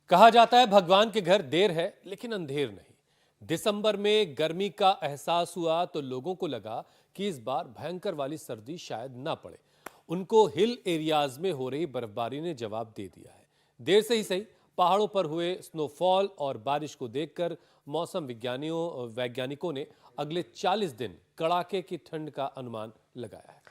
कहा जाता है भगवान के घर देर है लेकिन अंधेर नहीं। दिसंबर में गर्मी का एहसास हुआ तो लोगों को लगा कि इस बार भयंकर वाली सर्दी शायद ना पड़े। उनको हिल एरियाज में हो रही बर्फबारी ने जवाब दे दिया है। देर से ही सही, पहाड़ों पर हुए स्नोफॉल और बारिश को देखकर मौसम वैज्ञानिकों ने अगले 40 दिन कड़ाके की ठंड का अनुमान लगाया है।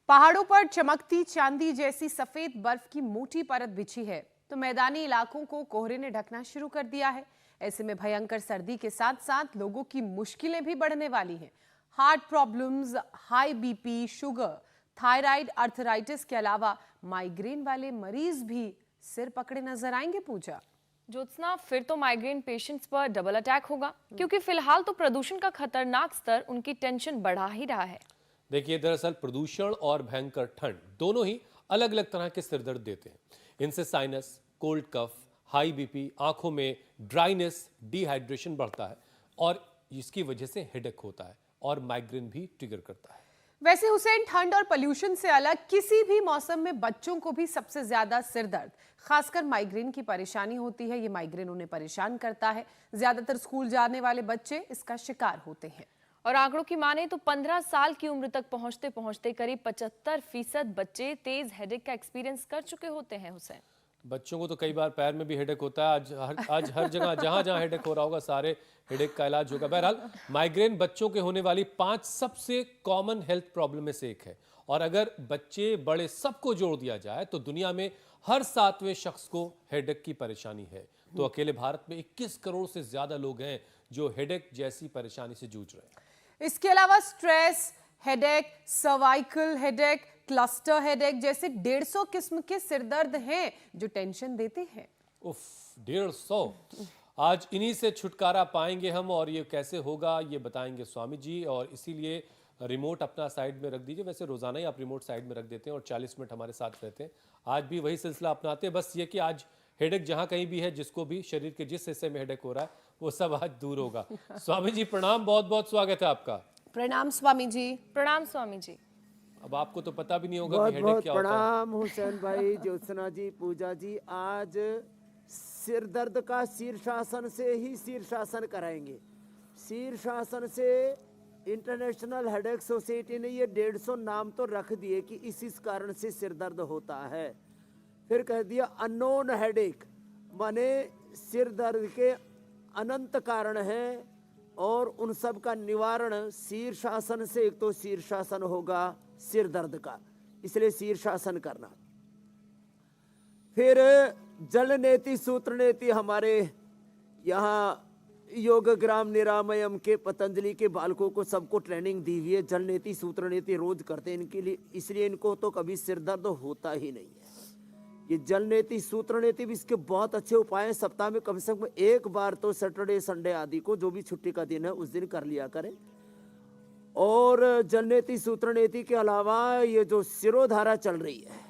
पहाड़ों पर चमकती चांदी जैसी सफेद बर्फ की मोटी परत बिछी है तो मैदानी इलाकों को कोहरे ने ढकना शुरू कर दिया है। ऐसे में भयंकर सर्दी के साथ साथ लोगों की मुश्किलें भी बढ़ने वाली हैं। Heart problems, high BP, sugar, thyroid, arthritis के अलावा माइग्रेन वाले मरीज भी सिर पकड़े नजर आएंगे। पूजा, ज्योत्सना, फिर तो माइग्रेन पेशेंट्स पर डबल अटैक होगा क्योंकि फिलहाल तो प्रदूषण का खतरनाक स्तर उनकी टेंशन बढ़ा ही रहा है। देखिए, दरअसल प्रदूषण और भयंकर ठंड दोनों ही अलग अलग तरह के सिरदर्द देते हैं। इनसे sinus, cold cough, high BP, आंखों में ड्राइनेस, डिहाइड्रेशन बढ़ता है और इसकी वजह से हेडेक होता है और माइग्रेन भी ट्रिगर करता है। वैसे हुसैन, ठंड और पोल्यूशन से अलग किसी भी मौसम में बच्चों को भी सबसे ज्यादा सिर दर्द, खासकर माइग्रेन की परेशानी होती है। ये माइग्रेन उन्हें परेशान करता है। ज्यादातर स्कूल जाने वाले बच्चे इसका शिकार होते हैं और आंकड़ों की माने तो 15 साल की उम्र तक पहुंचते पहुंचते करीब 75% बच्चे तेज हेडेक का एक्सपीरियंस कर चुके होते हैं। हुसैन, बच्चों को तो कई बार पैर में भी हेडेक होता है। आज हर जगह जहां जहां हेडेक हो रहा होगा, सारे हेडेक का इलाज होगा। बहरहाल, माइग्रेन बच्चों के होने वाली 5 सबसे कॉमन हेल्थ प्रॉब्लम में से एक है और अगर बच्चे बड़े सबको जोड़ दिया जाए तो दुनिया में हर 7वें शख्स को हेडेक की परेशानी है। तो अकेले भारत में 21 करोड़ से ज्यादा लोग हैं जो हेडेक जैसी परेशानी से जूझ रहे हैं। इसके अलावा stress headache, cervical headache, cluster headache जैसे 150 किस्म के सिरदर्द हैं जो टेंशन देते हैं। उफ, 150। आज इन्हीं से छुटकारा पाएंगे हम और ये कैसे होगा ये बताएंगे स्वामी जी। और इसीलिए रिमोट अपना साइड में रख दीजिए। वैसे रोजाना ही आप रिमोट साइड में रख देते हैं और 40 मिनट हमारे साथ रहते हैं। आज भी वही सिलसिला अपनाते हैं। बस ये कि आज हेडेक जहां कहीं भी है, जिसको भी शरीर के जिस हिस्से में हेडेक हो रहा है, वो सब आज दूर होगा। स्वामी जी प्रणाम, बहुत बहुत स्वागत है आपका। प्रणाम स्वामी जी। प्रणाम स्वामी जी। अब आपको तो पता भी नहीं होगा बहुत कि हेडेक बहुत क्या होता है। प्रणाम हुसैन भाई, ज्योत्सना जी, पूजा जी। आज सिर दर्द का शीर्षासन से ही शीर्षासन कराएंगे। शीर्षासन से इंटरनेशनल हेडेक सोसाइटी ने ये 150 नाम तो रख दिए कि इस कारण से सिर दर्द होता है। फिर कह दिया अननोन हेडेक, माने सिर दर्द के अनंत कारण हैं और उन सब का निवारण शीर्षासन से। एक तो शीर्षासन होगा सिर दर्द का, इसलिए शीर्षासन करना। फिर जल नेति सूत्र नेति, हमारे यहाँ योग ग्राम निरामयम के पतंजलि के बालकों को सबको ट्रेनिंग दी हुई है। जल नेति सूत्र नेति रोज करते हैं इनके लिए, इसलिए इनको तो कभी सिर दर्द होता ही नहीं है। ये जल नेति सूत्र नेति भी इसके बहुत अच्छे उपाय हैं। सप्ताह में कम से कम एक बार तो सैटरडे संडे आदि को, जो भी छुट्टी का दिन है उस दिन कर लिया करें। और जल नेति सूत्र नेति के अलावा ये जो सिरोधारा चल रही है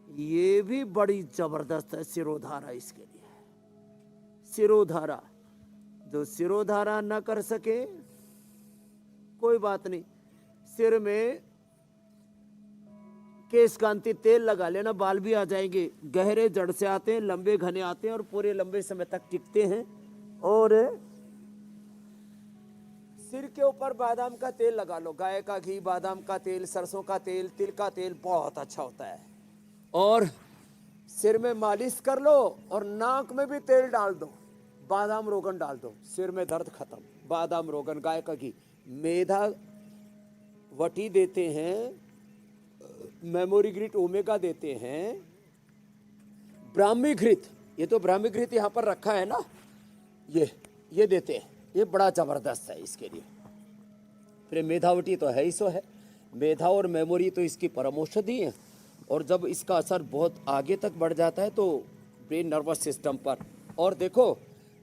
ये भी बड़ी जबरदस्त है। सिरोधारा इसके लिए, सिरोधारा, जो सिरोधारा न कर सके कोई बात नहीं, सिर में केश कांति तेल लगा लेना, बाल भी आ जाएंगे। गहरे जड़ से आते हैं, लंबे घने आते हैं और पूरे लंबे समय तक टिकते हैं। और सिर के ऊपर बादाम का तेल लगा लो, गाय का घी, बादाम का तेल, सरसों का तेल, तिल का तेल, बहुत अच्छा होता है। और सिर में मालिश कर लो और नाक में भी तेल डाल दो, बादाम रोगन डाल दो, सिर में दर्द खत्म। बादाम रोगन, गाय का घी, मेधा वटी देते हैं, मेमोरी ग्रिट ओमेगा देते हैं, ब्राह्मी घृत, ये तो ब्राह्मी घृत यहाँ पर रखा है ना, ये देते हैं, ये बड़ा जबरदस्त है इसके लिए। फिर मेधावटी तो है ही सो है, मेधा और मेमोरी तो इसकी परम औषधि है। और जब इसका असर बहुत आगे तक बढ़ जाता है तो ब्रेन नर्वस सिस्टम पर, और देखो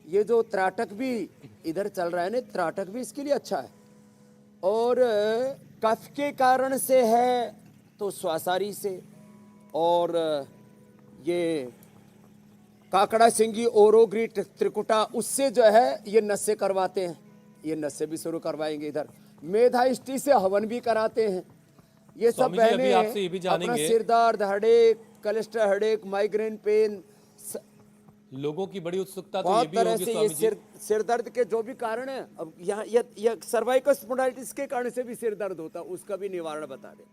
ये जो त्राटक भी इधर चल रहा है ना, त्राटक भी इसके लिए अच्छा है। और कफ के कारण से है तो श्वासारी से, और ये काकड़ा सिंगी ओरोग्रिट त्रिकुटा, उससे जो है ये नसें करवाते हैं, ये नसें भी शुरू करवाएंगे। इधर मेधाइष्टि से हवन भी कराते हैं। ये सब बहने अपना सिर दर्द, headache, cholesterol headache, migraine pain, लोगों की बड़ी उत्सुकता तो ये बहुत भी तरह होगी से ये स्वामी जी। सिर दर्द के जो भी कारण है, अब यहाँ यह सर्वाइकल स्पॉन्डिलाइटिस के कारण से भी सिर दर्द होता है, उसका भी निवारण बता दें।